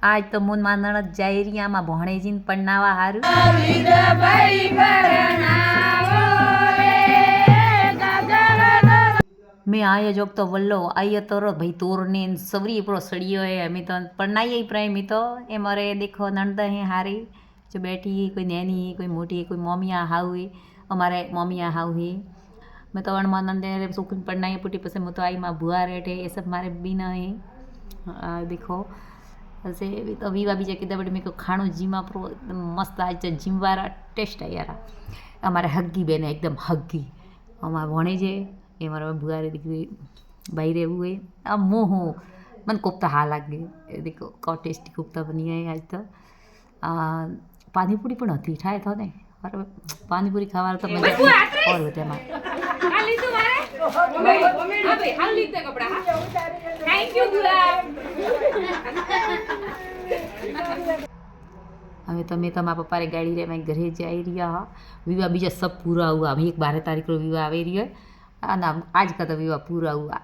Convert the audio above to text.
आज तो मुन मानण जाई रही आमा भणेजीन पन्नावा हारू मैं आया जोग तो वल्लो आइए तो रो भाई तोरने सवरी पड़ो सड़ियो है हमें तो पढ़नाई प्राइम ही तो ए मारे देखो नंद है हारी जो बैठी है कोई नैनी है कोई मोटी है कोई मम्मिया हाउ है हमारे मम्मिया हाउ है मैं तो अणमा नंदे सुखन पढ़नाई पुटी पसे मैं तो आई माँ बुआ रेट है ये सब मारे बिना है देखो ऐसे तो वीवा बीजा कितना बड़े मेरे को खाणो जीमा प्रो एकदम मस्त आज जीम वाला टेस्ट है यार हमारे हग्गी बेन एकदम हग्गी हमारे भणे जे ये मारा बुआ रे दीकरी भाई रे हुए अब मोह मन कोफ्ता हा लागे देखो को टेस्टी कोफ्ता बनी है आज तो पानीपुरी पण हती ठाए थो ने पर पानीपुरी खावा तो मजा और होते मां हमें तो मैं तो माँ पप्पा रे गाड़ी रे मैं घरे जाई रिया विवाह बीजा सब पूरा हुआ अभी एक 12 तारीख को विवाह आवे रही है आज का तो विवाह पूरा हुआ।